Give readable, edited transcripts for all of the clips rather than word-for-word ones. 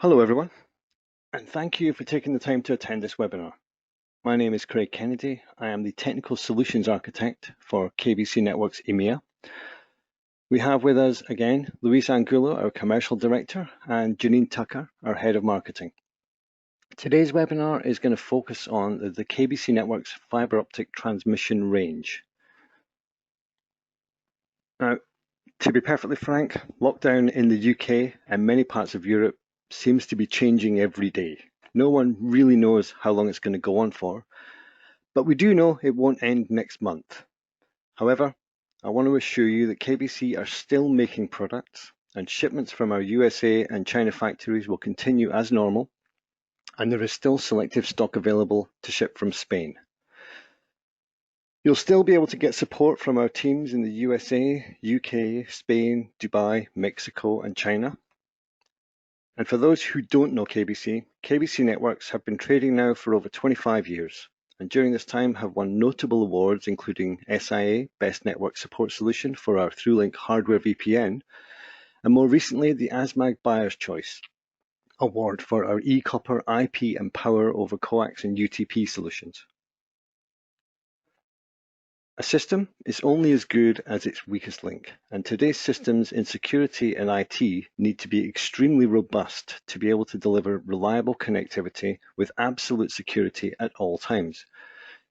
Hello everyone, and thank you for taking the time to attend this webinar. My name is Craig Kennedy. I am the Technical Solutions Architect for KBC Networks EMEA. We have with us again Luis Angulo, our Commercial Director, and Janine Tucker, our Head of Marketing. Today's webinar is going to focus on the KBC Networks fiber optic transmission range. Now, to be perfectly frank, lockdown in the UK and many parts of Europe seems to be changing every day. No one really knows how long it's going to go on for, but we do know it won't end next month. However, I want to assure you that KBC are still making products, and shipments from our USA and China factories will continue as normal, and there is still selective stock available to ship from Spain. You'll still be able to get support from our teams in the USA, UK, Spain, Dubai, Mexico, and China. And for those who don't know KBC, KBC Networks have been trading now for over 25 years, and during this time have won notable awards including SIA Best Network Support Solution for our ThruLink hardware VPN, and more recently the ASMAG Buyer's Choice Award for our eCopper IP and Power over Coax and UTP solutions. A system is only as good as its weakest link, and today's systems in security and IT need to be extremely robust to be able to deliver reliable connectivity with absolute security at all times.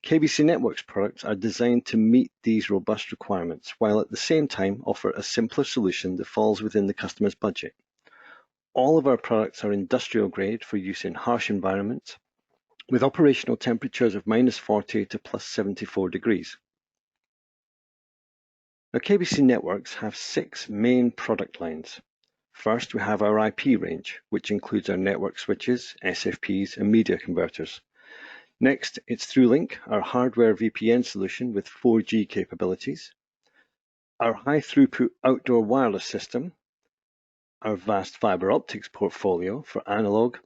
KBC Networks products are designed to meet these robust requirements, while at the same time offer a simpler solution that falls within the customer's budget. All of our products are industrial grade for use in harsh environments, with operational temperatures of -40 to +74 degrees. Now, KBC Networks have 6 main product lines. First, we have our IP range, which includes our network switches, SFPs, and media converters. Next, it's ThruLink, our hardware VPN solution with 4G capabilities, our high-throughput outdoor wireless system, our vast fiber optics portfolio for analog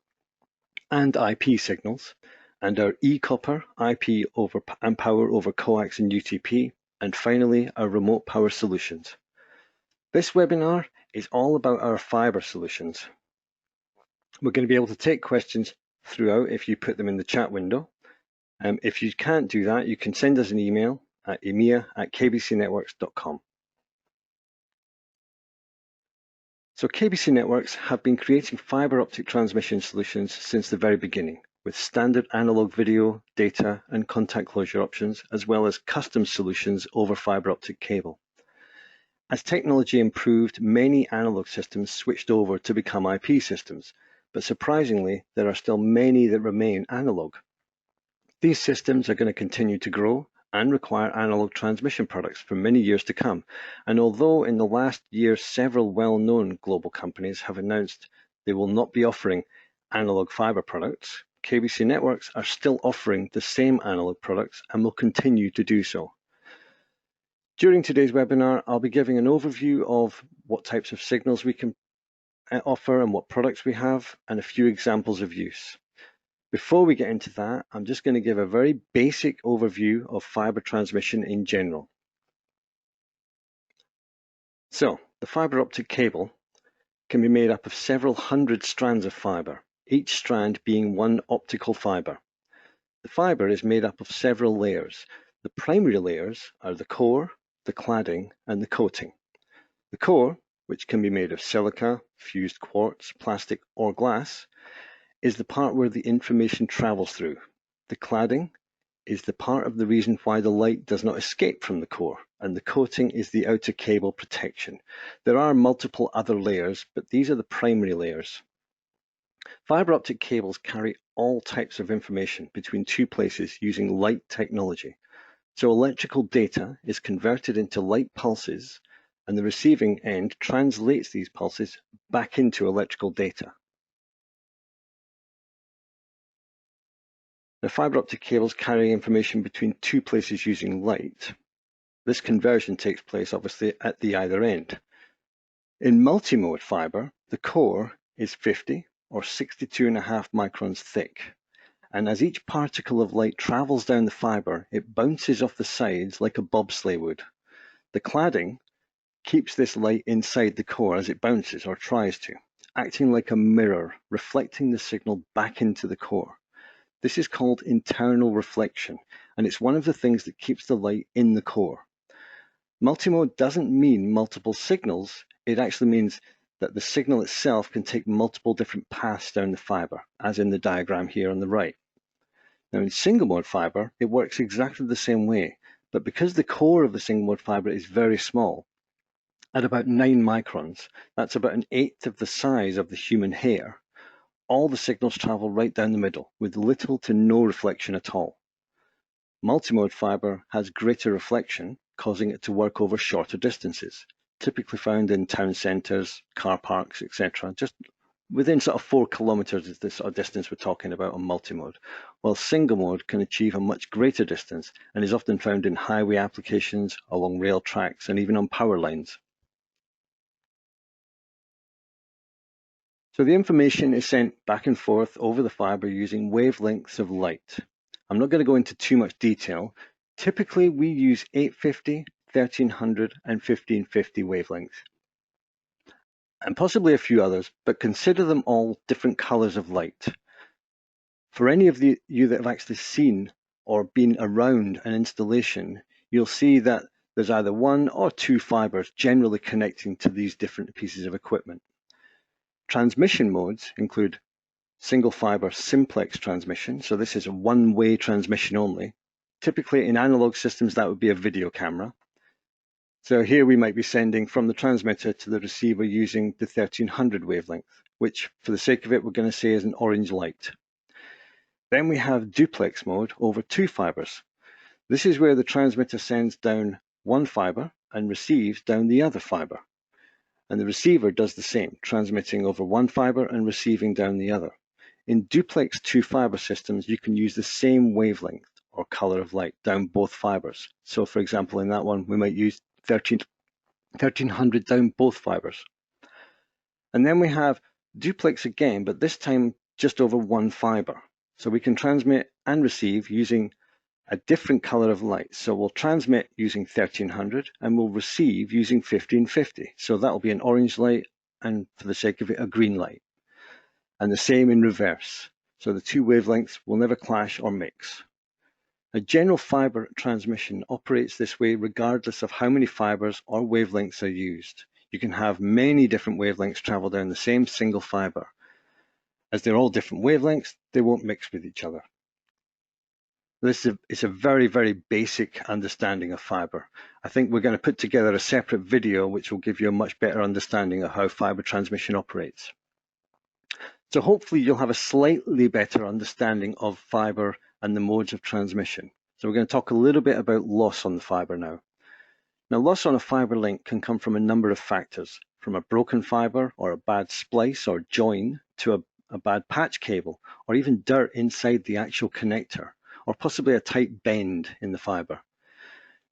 and IP signals, and our eCopper, IP over and power over coax and UTP, and finally, our remote power solutions. This webinar is all about our fiber solutions. We're going to be able to take questions throughout if you put them in the chat window. If you can't do that, you can send us an email at emea@kbcnetworks.com. So KBC Networks have been creating fiber optic transmission solutions since the very beginning, with standard analog video, data, and contact closure options, as well as custom solutions over fiber optic cable. As technology improved, many analog systems switched over to become IP systems, but surprisingly, there are still many that remain analog. These systems are going to continue to grow and require analog transmission products for many years to come. And although in the last year, several well-known global companies have announced they will not be offering analog fiber products, KBC Networks are still offering the same analog products and will continue to do so. During today's webinar, I'll be giving an overview of what types of signals we can offer and what products we have, and a few examples of use. Before we get into that, I'm just going to give a very basic overview of fiber transmission in general. So, the fiber optic cable can be made up of several hundred strands of fiber, each strand being one optical fiber. The fiber is made up of several layers. The primary layers are the core, the cladding, and the coating. The core, which can be made of silica, fused quartz, plastic, or glass, is the part where the information travels through. The cladding is the part of the reason why the light does not escape from the core, and the coating is the outer cable protection. There are multiple other layers, but these are the primary layers. Fiber optic cables carry all types of information between two places using light technology. So electrical data is converted into light pulses, and the receiving end translates these pulses back into electrical data. Now, fiber optic cables carry information between two places using light. This conversion takes place obviously at the either end. In multi-mode fiber, the core is 50 or 62.5 microns thick. And as each particle of light travels down the fiber, it bounces off the sides like a bobsleigh would. The cladding keeps this light inside the core as it bounces or tries to. acting like a mirror, reflecting the signal back into the core. This is called internal reflection, and it's one of the things that keeps the light in the core. Multimode doesn't mean multiple signals, it actually means that the signal itself can take multiple different paths down the fiber, as in the diagram here on the right. Now in single mode fiber, it works exactly the same way, but because the core of the single mode fiber is very small, at about 9 microns, that's about an eighth of the size of the human hair, all the signals travel right down the middle with little to no reflection at all. Multimode fiber has greater reflection, causing it to work over shorter distances, typically found in town centres, car parks, etc. Just within sort of 4 kilometres is the sort of distance we're talking about on multimode, while single mode can achieve a much greater distance and is often found in highway applications, along rail tracks, and even on power lines. So the information is sent back and forth over the fiber using wavelengths of light. I'm not going to go into too much detail. Typically, we use 850, 1300, and 1550 wavelengths, and possibly a few others, but consider them all different colors of light. For any of you that have actually seen or been around an installation, you'll see that there's either 1 or 2 fibers generally connecting to these different pieces of equipment. Transmission modes include single fiber simplex transmission, so this is a one-way transmission only. Typically in analog systems that would be a video camera. So here we might be sending from the transmitter to the receiver using the 1300 wavelength, which for the sake of it we're going to say is an orange light. Then we have duplex mode over 2 fibers. This is where the transmitter sends down one fiber and receives down the other fiber. And the receiver does the same, transmitting over one fiber and receiving down the other. In duplex 2-fiber systems, you can use the same wavelength or color of light down both fibers. So for example, in that one, we might use 1300 down both fibers. And then we have duplex again, but this time just over one fiber. So we can transmit and receive using a different color of light. So we'll transmit using 1300 and we'll receive using 1550. So that'll be an orange light and for the sake of it, a green light. And the same in reverse. So the 2 wavelengths will never clash or mix. A general fiber transmission operates this way regardless of how many fibers or wavelengths are used. You can have many different wavelengths travel down the same single fiber. As they're all different wavelengths, they won't mix with each other. This is a very, very basic understanding of fiber. I think we're going to put together a separate video which will give you a much better understanding of how fiber transmission operates. So hopefully you'll have a slightly better understanding of fiber and the modes of transmission. So we're going to talk a little bit about loss on the fiber now. Now, loss on a fiber link can come from a number of factors, from a broken fiber or a bad splice or join to a bad patch cable, or even dirt inside the actual connector, or possibly a tight bend in the fiber.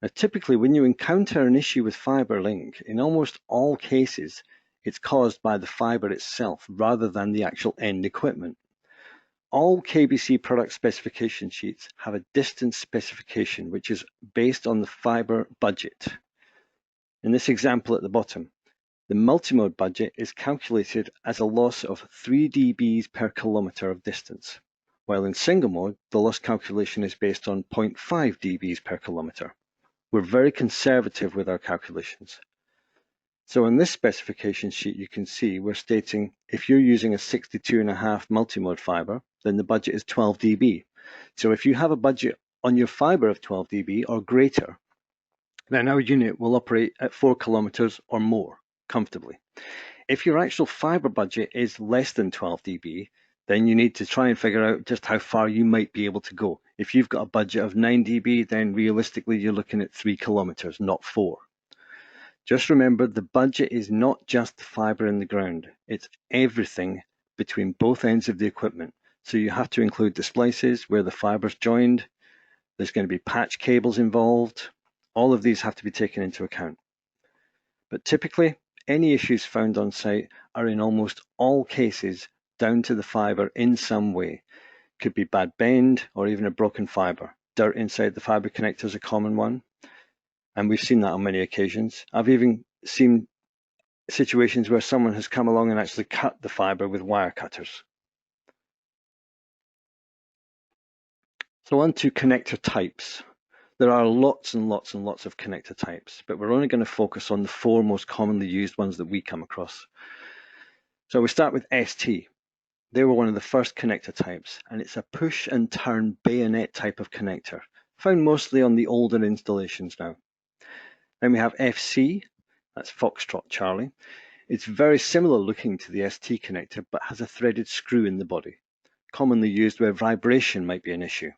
Now, typically when you encounter an issue with fiber link, in almost all cases, it's caused by the fiber itself rather than the actual end equipment. All KBC product specification sheets have a distance specification which is based on the fiber budget. In this example at the bottom, the multimode budget is calculated as a loss of 3 dBs per kilometer of distance, while in single mode, the loss calculation is based on 0.5 dBs per kilometer. We're very conservative with our calculations. So in this specification sheet, you can see we're stating if you're using a 62.5 multimode fiber, then the budget is 12 dB. So if you have a budget on your fiber of 12 dB or greater, then our unit will operate at 4 kilometers or more comfortably. If your actual fiber budget is less than 12 dB, then you need to try and figure out just how far you might be able to go. If you've got a budget of 9 dB, then realistically you're looking at 3 kilometers, not 4. Just remember, the budget is not just the fiber in the ground, it's everything between both ends of the equipment. So you have to include the splices where the fiber's joined, there's going to be patch cables involved, all of these have to be taken into account. But typically, any issues found on site are in almost all cases down to the fiber in some way. Could be bad bend or even a broken fiber. Dirt inside the fiber connector is a common one, and we've seen that on many occasions. I've even seen situations where someone has come along and actually cut the fiber with wire cutters. So on to connector types. There are lots and lots and lots of connector types, but we're only going to focus on the 4 most commonly used ones that we come across. So we start with ST. They were one of the first connector types, and it's a push and turn bayonet type of connector, found mostly on the older installations now. Then we have FC, that's Foxtrot Charlie. It's very similar looking to the ST connector, but has a threaded screw in the body, commonly used where vibration might be an issue.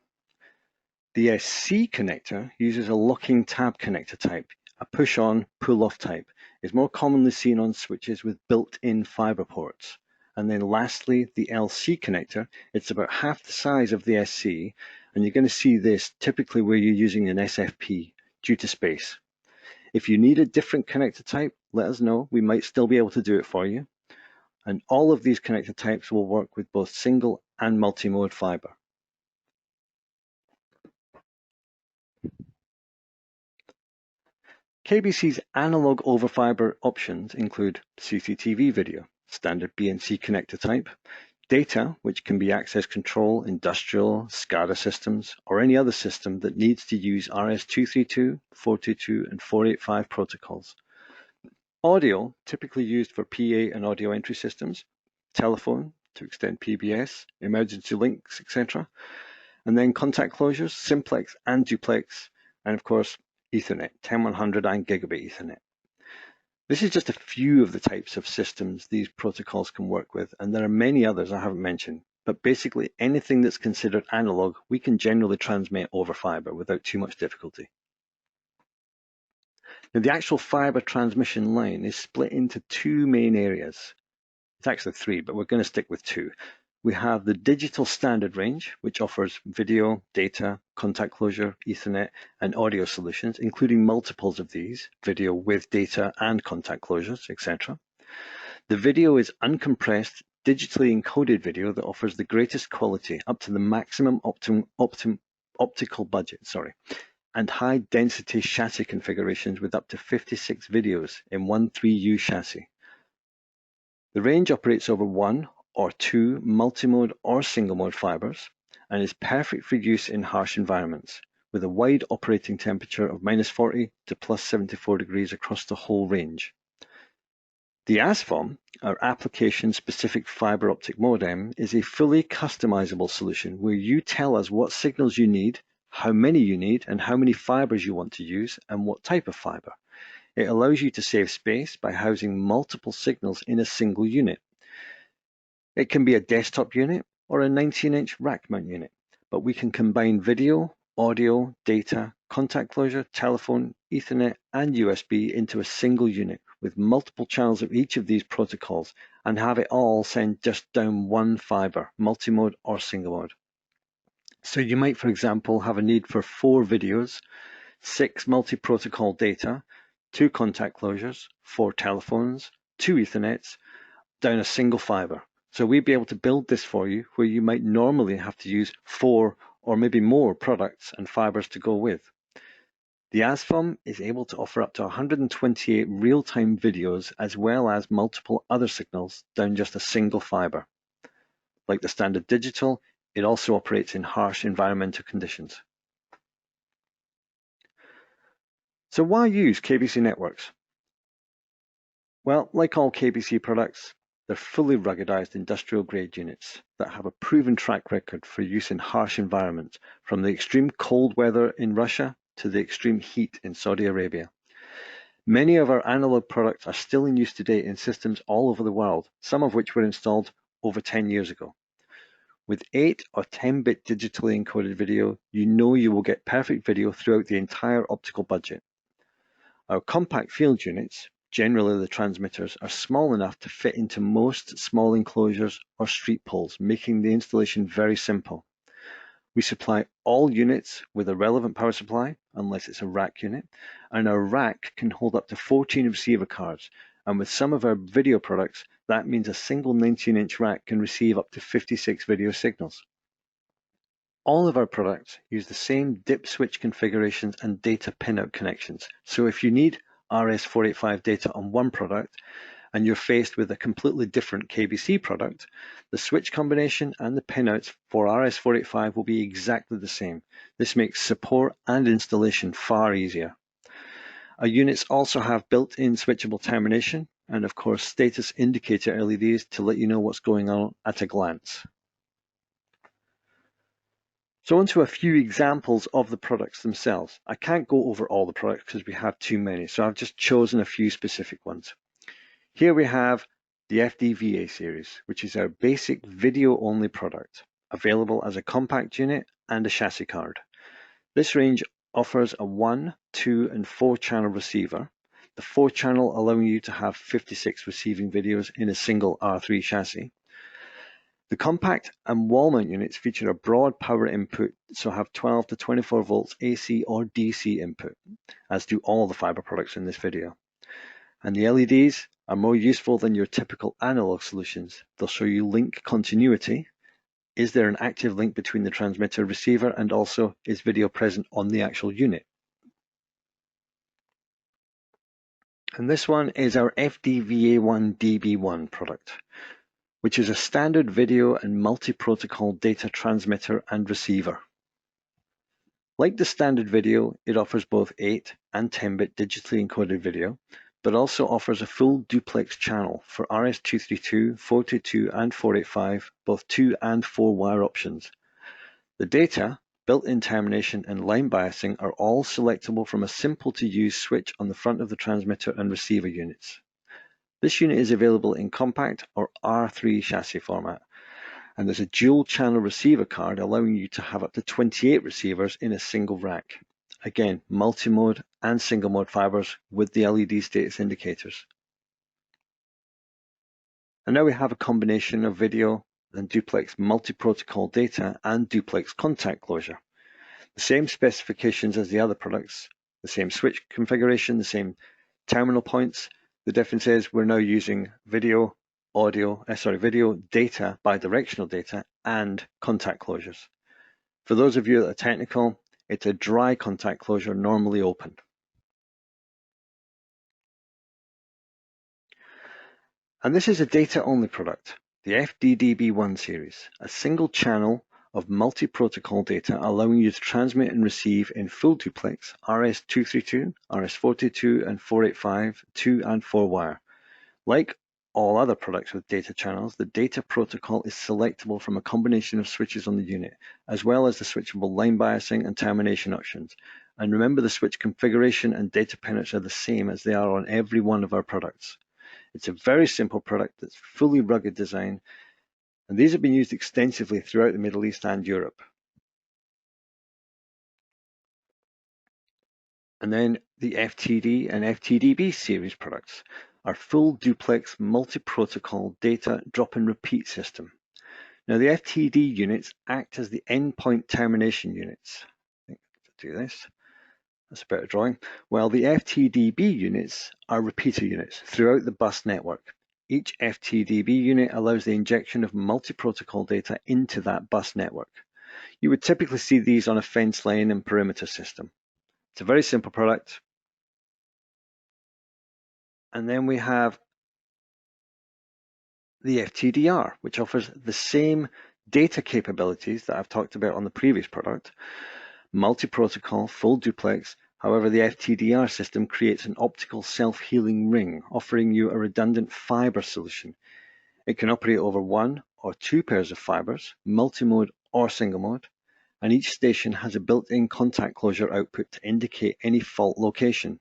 The SC connector uses a locking tab connector type, a push-on, pull-off type. It's more commonly seen on switches with built-in fiber ports. And then lastly, the LC connector, it's about half the size of the SC, and you're going to see this typically where you're using an SFP due to space. If you need a different connector type, let us know. We might still be able to do it for you. And all of these connector types will work with both single and multi-mode fiber. KBC's analog over fiber options include CCTV video, standard BNC connector type, data, which can be access control, industrial, SCADA systems, or any other system that needs to use RS-232, 422, and 485 protocols. Audio, typically used for PA and audio entry systems, telephone, to extend PBS, emergency links, etc. And then contact closures, simplex and duplex, and of course, Ethernet, 10100 and gigabit Ethernet. This is just a few of the types of systems these protocols can work with, and there are many others I haven't mentioned, but basically anything that's considered analog, we can generally transmit over fiber without too much difficulty. Now, the actual fiber transmission line is split into 2 main areas. It's actually 3, but we're going to stick with 2. We have the digital standard range, which offers video, data, contact closure, Ethernet, and audio solutions, including multiples of these, video with data and contact closures, etc. The video is uncompressed, digitally encoded video that offers the greatest quality up to the maximum optical budget, and high-density chassis configurations with up to 56 videos in one 3U chassis. The range operates over 1 or 2 multimode or single-mode fibers and is perfect for use in harsh environments, with a wide operating temperature of -40 to +74 degrees across the whole range. The ASFOM, our application-specific fiber optic modem, is a fully customizable solution where you tell us what signals you need, how many you need, and how many fibers you want to use, and what type of fiber. It allows you to save space by housing multiple signals in a single unit. It can be a desktop unit or a 19-inch rack mount unit, but we can combine video, audio, data, contact closure, telephone, Ethernet, and USB into a single unit with multiple channels of each of these protocols and have it all send just down one fiber, multimode or single mode. So you might, for example, have a need for 4 videos, 6 multi-protocol data, 2 contact closures, 4 telephones, 2 Ethernets, down a single fiber. So we'd be able to build this for you where you might normally have to use 4 or maybe more products and fibers to go with. The ASFOM is able to offer up to 128 real-time videos as well as multiple other signals down just a single fiber. Like the standard digital, it also operates in harsh environmental conditions. So why use KBC Networks? Well, like all KBC products, they're fully ruggedized industrial-grade units that have a proven track record for use in harsh environments, from the extreme cold weather in Russia to the extreme heat in Saudi Arabia. Many of our analog products are still in use today in systems all over the world, some of which were installed over 10 years ago. With 8 or 10-bit digitally encoded video, you know you will get perfect video throughout the entire optical budget. Our compact field units, generally the transmitters, are small enough to fit into most small enclosures or street poles, making the installation very simple. We supply all units with a relevant power supply, unless it's a rack unit, and our rack can hold up to 14 receiver cards, and with some of our video products, that means a single 19-inch rack can receive up to 56 video signals. All of our products use the same dip switch configurations and data pinout connections. So if you need RS-485 data on one product and you're faced with a completely different KBC product, the switch combination and the pinouts for RS485 will be exactly the same. This makes support and installation far easier. Our units also have built-in switchable termination and of course status indicator LEDs to let you know what's going on at a glance. So onto a few examples of the products themselves. I can't go over all the products because we have too many, so I've just chosen a few specific ones. Here we have the FDVA series, which is our basic video-only product, available as a compact unit and a chassis card. This range offers a 1, 2, and 4 channel receiver, the 4 channel allowing you to have 56 receiving videos in a single R3 chassis. The compact and wall mount units feature a broad power input, so have 12 to 24 volts AC or DC input, as do all the fiber products in this video. And the LEDs are more useful than your typical analog solutions. They'll show you link continuity. Is there an active link between the transmitter receiver, and also is video present on the actual unit? And this one is our FDVA1 DB1 product, which is a standard video and multi-protocol data transmitter and receiver. Like the standard video, it offers both 8 and 10-bit digitally encoded video, but also offers a full duplex channel for RS232, 422, and 485, both 2 and 4 wire options. The data, built-in termination, and line biasing are all selectable from a simple-to-use switch on the front of the transmitter and receiver units. This unit is available in compact or R3 chassis format, and there's a dual channel receiver card allowing you to have up to 28 receivers in a single rack. Again, multi-mode and single mode fibers with the LED status indicators. And now we have a combination of video and duplex multi-protocol data and duplex contact closure. The same specifications as the other products, the same switch configuration, the same terminal points. The difference is we're now using video data, bidirectional data, and contact closures. For those of you that are technical, it's a dry contact closure, normally open. And this is a data-only product, the FDDB1 series, a single channel of multi-protocol data allowing you to transmit and receive in full duplex RS232, RS422, and 485, 2 and 4 wire. Like all other products with data channels, the data protocol is selectable from a combination of switches on the unit, as well as the switchable line biasing and termination options. And remember, the switch configuration and data pinouts are the same as they are on every one of our products. It's a very simple product that's fully rugged design, and these have been used extensively throughout the Middle East and Europe. And then the FTD and FTDB series products are full duplex multi-protocol data drop and repeat system. Now the FTD units act as the endpoint termination units. I think to do this, that's a better drawing. While the FTDB units are repeater units throughout the bus network. Each FTDB unit allows the injection of multi-protocol data into that bus network. You would typically see these on a fence line and perimeter system. It's a very simple product. And then we have the FTDR, which offers the same data capabilities that I've talked about on the previous product, multi-protocol, full duplex. However, the FTDR system creates an optical self-healing ring, offering you a redundant fiber solution. It can operate over 1 or 2 pairs of fibers, multi-mode or single mode, and each station has a built-in contact closure output to indicate any fault location.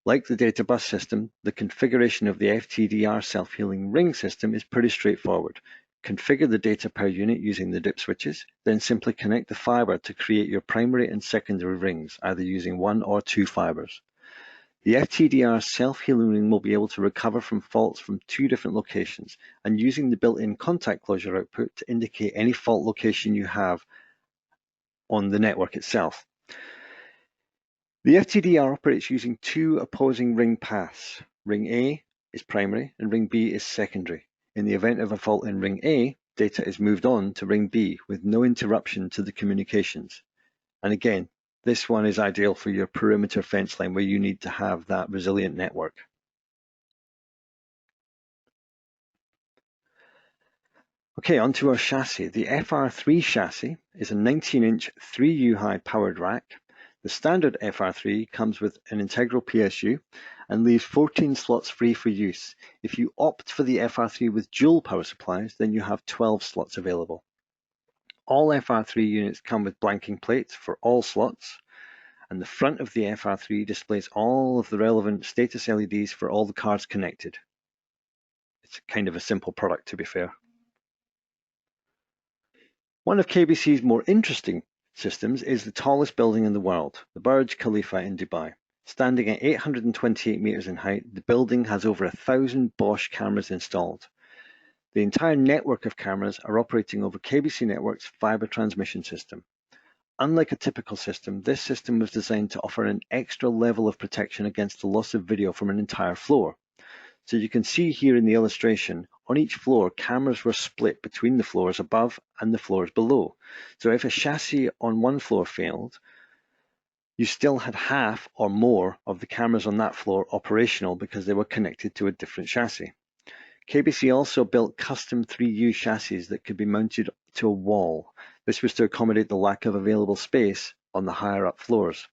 Like the data bus system, the configuration of the FTDR self-healing ring system is pretty straightforward. Configure the data per unit using the dip switches, then simply connect the fiber to create your primary and secondary rings, either using 1 or 2 fibers. The FTDR self-healing ring will be able to recover from faults from 2 different locations, and using the built-in contact closure output to indicate any fault location you have on the network itself. The FTDR operates using 2 opposing ring paths. Ring A is primary and ring B is secondary. In the event of a fault in ring A, data is moved on to ring B with no interruption to the communications. And again, this one is ideal for your perimeter fence line where you need to have that resilient network. Okay, onto our chassis. The Fr3 chassis is a 19-inch 3U high powered rack. The standard Fr3 comes with an integral PSU and leaves 14 slots free for use. If you opt for the Fr3 with dual power supplies, then you have 12 slots available. All Fr3 units come with blanking plates for all slots, and the front of the Fr3 displays all of the relevant status LEDs for all the cards connected. It's kind of a simple product, to be fair. One of KBC's more interesting systems is the tallest building in the world, the Burj Khalifa in Dubai. Standing at 828 meters in height, the building has over 1,000 Bosch cameras installed. The entire network of cameras are operating over KBC Networks' fiber transmission system. Unlike a typical system, this system was designed to offer an extra level of protection against the loss of video from an entire floor. So you can see here in the illustration, on each floor, cameras were split between the floors above and the floors below. So if a chassis on one floor failed, you still had half or more of the cameras on that floor operational because they were connected to a different chassis. KBC also built custom 3U chassis that could be mounted to a wall. This was to accommodate the lack of available space on the higher up floors.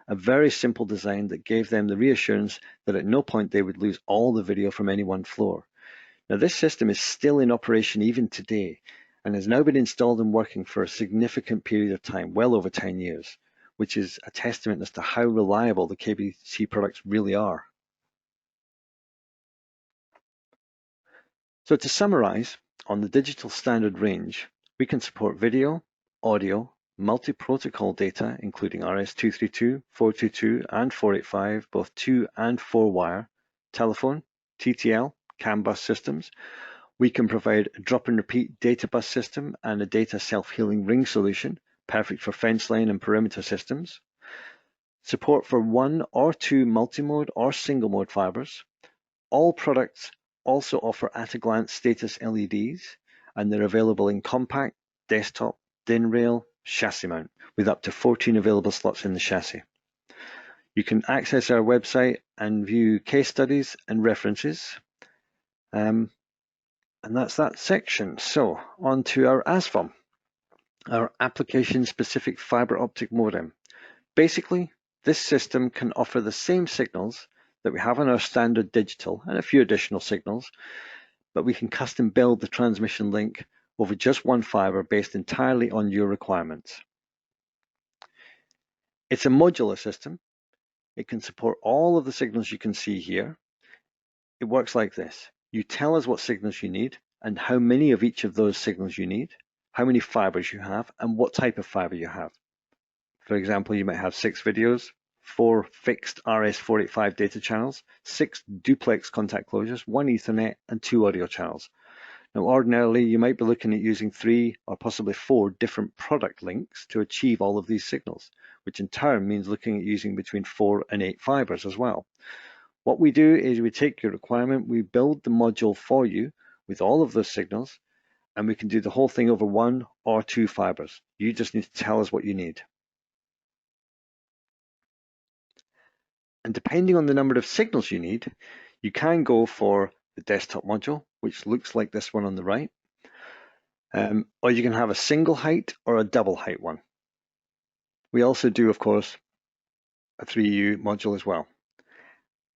A very simple design that gave them the reassurance that at no point they would lose all the video from any one floor. Now, this system is still in operation even today and has now been installed and working for a significant period of time, well over 10 years, which is a testament as to how reliable the KBC products really are. So to summarize, on the digital standard range, we can support video, audio, multi-protocol data, including RS-232, 422, and 485, both 2 and 4 wire, telephone, TTL, CAN bus systems. We can provide a drop and repeat data bus system and a data self-healing ring solution, perfect for fence line and perimeter systems. Support for 1 or 2 multi-mode or single mode fibers. All products also offer at-a-glance status LEDs, and they're available in compact, desktop, DIN rail, chassis mount, with up to 14 available slots in the chassis. You can access our website and view case studies and references. And that's that section. So on to our ASFOM, our application-specific fiber optic modem. Basically, this system can offer the same signals that we have on our standard digital and a few additional signals, but we can custom build the transmission link over just one fiber based entirely on your requirements. It's a modular system. It can support all of the signals you can see here. It works like this. You tell us what signals you need and how many of each of those signals you need, how many fibers you have, and what type of fiber you have. For example, you might have 6 videos, 4 fixed RS-485 data channels, 6 duplex contact closures, 1 Ethernet, and 2 audio channels. Now, ordinarily, you might be looking at using 3 or possibly 4 different product links to achieve all of these signals, which in turn means looking at using between 4 and 8 fibers as well. What we do is we take your requirement, we build the module for you with all of those signals, and we can do the whole thing over 1 or 2 fibers. You just need to tell us what you need. And depending on the number of signals you need, you can go for the desktop module, which looks like this one on the right, or you can have a single height or a double height one. We also do, of course, a 3U module as well.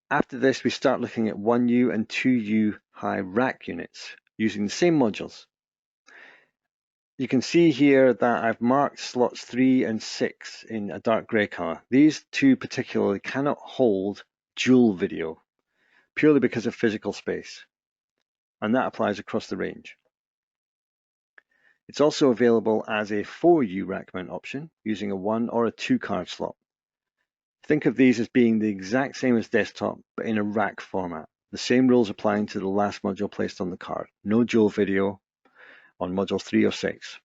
After this, we start looking at 1U and 2U high rack units using the same modules. You can see here that I've marked slots 3 and 6 in a dark grey color. These two particularly cannot hold dual video, purely because of physical space, and that applies across the range. It's also available as a 4U rack mount option using a 1 or a 2 card slot. Think of these as being the exact same as desktop, but in a rack format. The same rules applying to the last module placed on the card. No dual video on modules 3 or 6.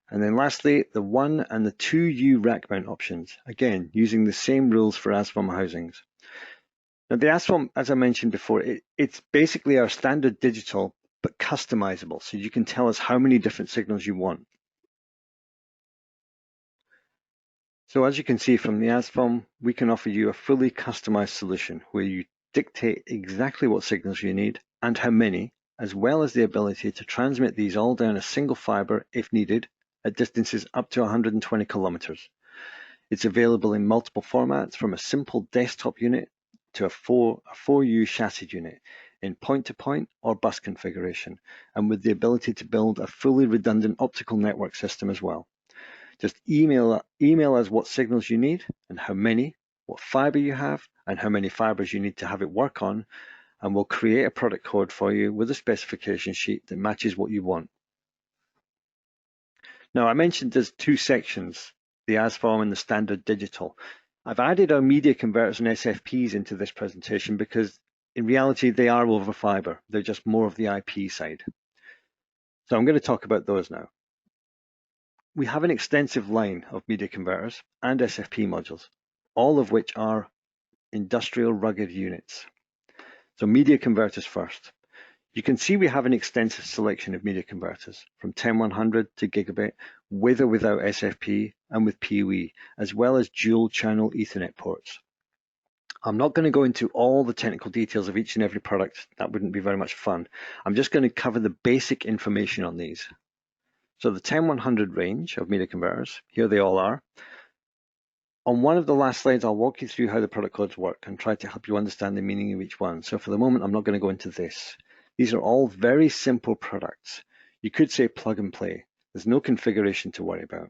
And then lastly, the 1 and the 2U rack mount options, again, using the same rules for ASFOM housings. Now the ASFOM, as I mentioned before, it's basically our standard digital, but customizable, so you can tell us how many different signals you want. So as you can see from the ASFOM, we can offer you a fully customized solution where you dictate exactly what signals you need and how many, as well as the ability to transmit these all down a single fiber if needed at distances up to 120 kilometers. It's available in multiple formats, from a simple desktop unit to a 4U chassis unit in point-to-point or bus configuration, and with the ability to build a fully redundant optical network system as well. Just email us what signals you need and how many, what fiber you have, and how many fibers you need to have it work on, and we'll create a product code for you with a specification sheet that matches what you want. Now, I mentioned there's two sections, the ASFOM and the standard digital. I've added our media converters and SFPs into this presentation because in reality they are over fiber. They're just more of the IP side. So I'm going to talk about those now. We have an extensive line of media converters and SFP modules, all of which are industrial rugged units. So media converters first. You can see we have an extensive selection of media converters, from 10100 to gigabit, with or without SFP and with PoE, as well as dual channel Ethernet ports. I'm not going to go into all the technical details of each and every product. That wouldn't be very much fun. I'm just going to cover the basic information on these. So the 10100 range of media converters, here they all are. On one of the last slides, I'll walk you through how the product codes work and try to help you understand the meaning of each one. So for the moment, I'm not going to go into this. These are all very simple products. You could say plug and play. There's no configuration to worry about.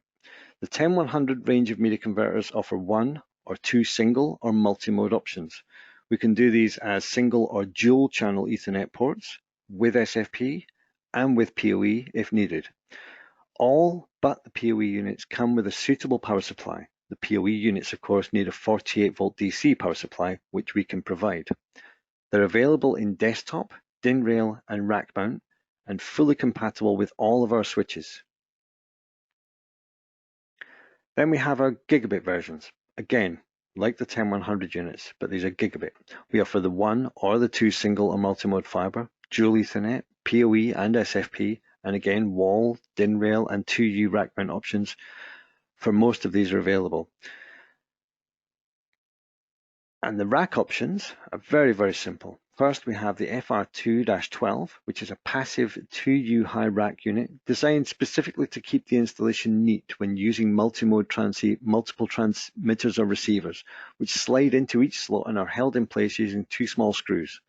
The 10100 range of media converters offer one or two single or multi-mode options. We can do these as single or dual channel Ethernet ports with SFP and with PoE if needed. All but the PoE units come with a suitable power supply. The PoE units, of course, need a 48 volt DC power supply, which we can provide. They're available in desktop, DIN rail, and rack mount, and fully compatible with all of our switches. Then we have our gigabit versions. Again, like the 10100 units, but these are gigabit. We offer the one or the two single or multi-mode fiber, dual Ethernet, PoE, and SFP, and again, wall, DIN rail, and 2U rack mount options. For most of these are available. And the rack options are very, very simple. First, we have the Fr3 which is a passive 2U high rack unit designed specifically to keep the installation neat when using multiple transmitters or receivers, which slide into each slot and are held in place using two small screws.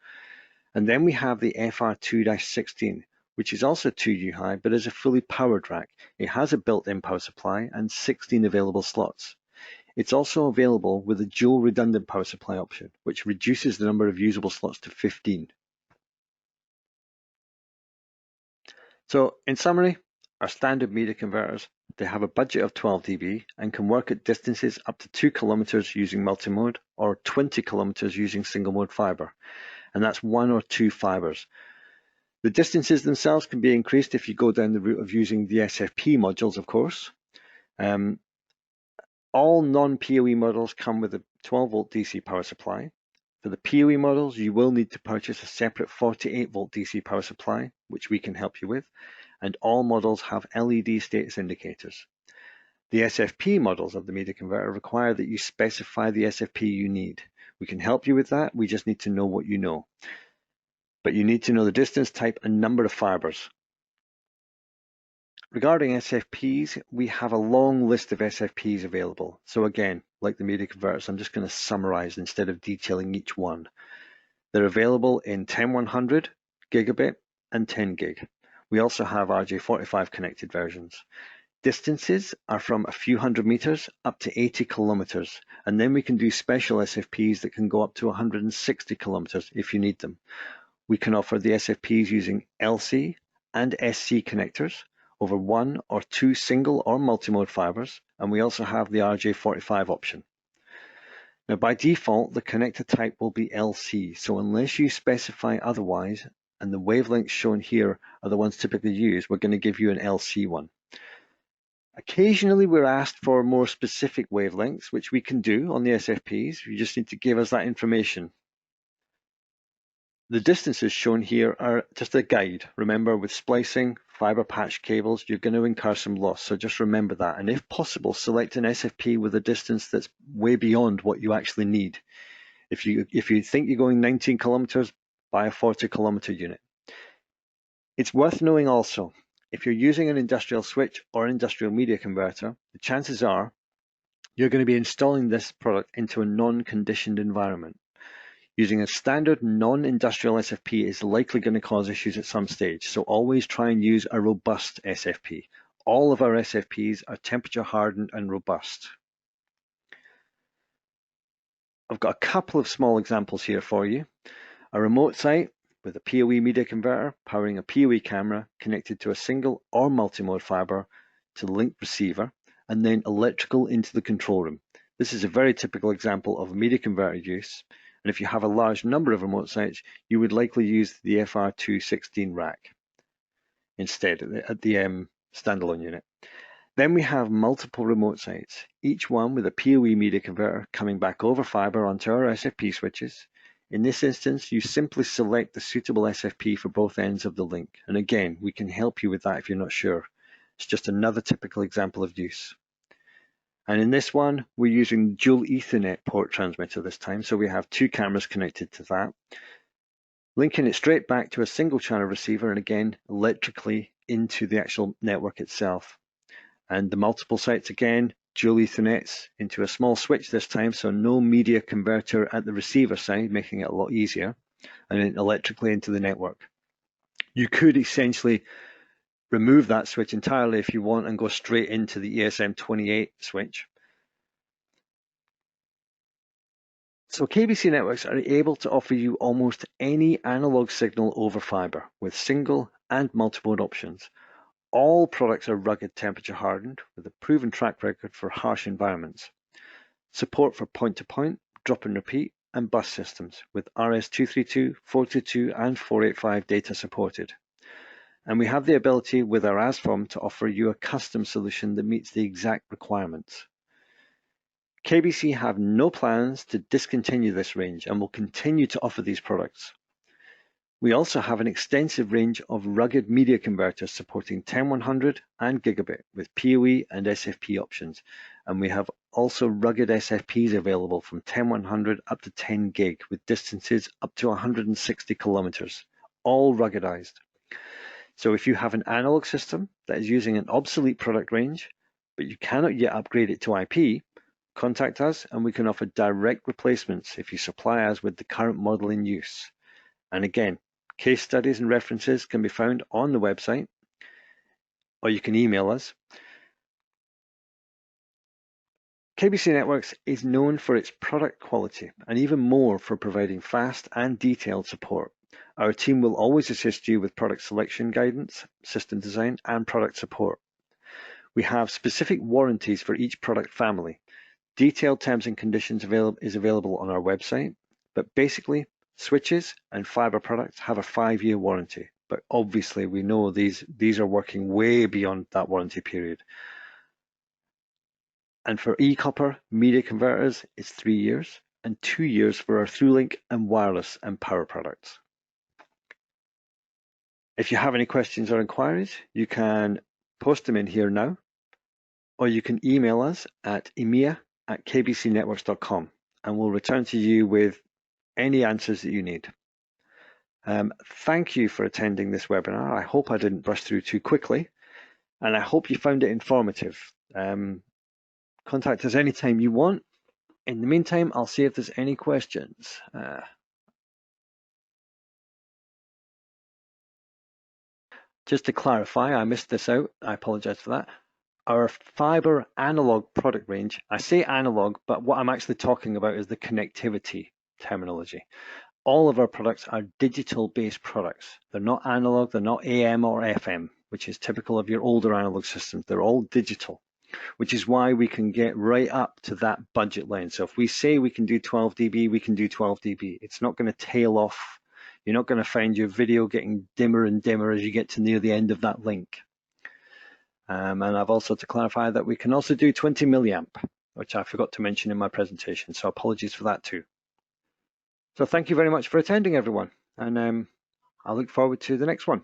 And then we have the Fr2-16, which is also 2U high, but is a fully powered rack. It has a built-in power supply and 16 available slots. It's also available with a dual redundant power supply option, which reduces the number of usable slots to 15. So in summary, our standard media converters, they have a budget of 12 dB and can work at distances up to 2 kilometers using multi-mode or 20 kilometers using single mode fiber. And that's one or two fibers. The distances themselves can be increased if you go down the route of using the SFP modules, of course. All non-PoE models come with a 12 volt DC power supply. For the PoE models, you will need to purchase a separate 48 volt DC power supply, which we can help you with, and all models have LED status indicators. The SFP models of the media converter require that you specify the SFP you need. We can help you with that, we just need to know what you know. But you need to know the distance, type, and number of fibers. Regarding SFPs, we have a long list of SFPs available. So again, like the media converters, I'm just going to summarize instead of detailing each one. They're available in 10100, gigabit, and 10 gig. We also have RJ45 connected versions. Distances are from a few hundred meters up to 80 kilometers, and then we can do special SFPs that can go up to 160 kilometers if you need them. We can offer the SFPs using LC and SC connectors over one or two single or multi-mode fibers, and we also have the RJ45 option. Now by default, the connector type will be LC, so unless you specify otherwise, and the wavelengths shown here are the ones typically used, we're going to give you an LC one. Occasionally we're asked for more specific wavelengths, which we can do on the SFPs. You just need to give us that information. The distances shown here are just a guide. Remember, with splicing, fiber patch cables, you're going to incur some loss, so just remember that. And if possible, select an SFP with a distance that's way beyond what you actually need. If you think you're going 19 kilometers, buy a 40 kilometer unit. It's worth knowing also, if you're using an industrial switch or an industrial media converter, the chances are you're going to be installing this product into a non-conditioned environment. Using a standard non-industrial SFP is likely going to cause issues at some stage, so always try and use a robust SFP. All of our SFPs are temperature hardened and robust. I've got a couple of small examples here for you. A remote site with a PoE media converter powering a PoE camera connected to a single or multi-mode fiber to the link receiver, and then electrical into the control room. This is a very typical example of media converter use, and if you have a large number of remote sites, you would likely use the Fr3 16 rack instead at the standalone unit. Then we have multiple remote sites, each one with a PoE media converter coming back over fiber onto our SFP switches. In this instance, you simply select the suitable SFP for both ends of the link. And again, we can help you with that if you're not sure. It's just another typical example of use. And in this one, we're using dual Ethernet port transmitter this time. So we have two cameras connected to that, linking it straight back to a single channel receiver, and again, electrically into the actual network itself. And the multiple sites again, dual Ethernets into a small switch this time, so no media converter at the receiver side, making it a lot easier, and then electrically into the network. You could essentially remove that switch entirely if you want and go straight into the ESM28 switch. So KBC Networks are able to offer you almost any analog signal over fiber with single and multi-mode options. All products are rugged temperature hardened with a proven track record for harsh environments. Support for point-to-point, drop and repeat, and bus systems with RS-232, 422, and 485 data supported. And we have the ability with our ASFOM to offer you a custom solution that meets the exact requirements. KBC have no plans to discontinue this range and will continue to offer these products. We also have an extensive range of rugged media converters supporting 10100 and gigabit with PoE and SFP options. And we have also rugged SFPs available from 10100 up to 10 gig with distances up to 160 kilometers, all ruggedized. So if you have an analog system that is using an obsolete product range, but you cannot yet upgrade it to IP, contact us and we can offer direct replacements if you supply us with the current model in use. And again, case studies and references can be found on the website, or you can email us. KBC Networks is known for its product quality and even more for providing fast and detailed support. Our team will always assist you with product selection guidance, system design, and product support. We have specific warranties for each product family. Detailed terms and conditions is available on our website, but basically, switches and fiber products have a 5-year warranty, but obviously we know these are working way beyond that warranty period. And for e-copper media converters, it's 3 years and 2 years for our ThruLink and wireless and power products. If you have any questions or inquiries, you can post them in here now, or you can email us at EMEA@kbcnetworks.com and we'll return to you with any answers that you need. Thank you for attending this webinar. I hope I didn't brush through too quickly, and I hope you found it informative. Contact us anytime you want. In the meantime, I'll see if there's any questions. Just to clarify, I missed this out. I apologize for that. Our fiber analog product range, I say analog, but what I'm actually talking about is the connectivity terminology. All of our products are digital-based products. They're not analog, they're not AM or FM, which is typical of your older analog systems. They're all digital, which is why we can get right up to that budget line. So if we say we can do 12 dB, we can do 12 dB. It's not going to tail off. You're not going to find your video getting dimmer and dimmer as you get to near the end of that link. And I've also to clarify that we can also do 20 milliamp, which I forgot to mention in my presentation. So apologies for that too. So thank you very much for attending, everyone. And I look forward to the next one.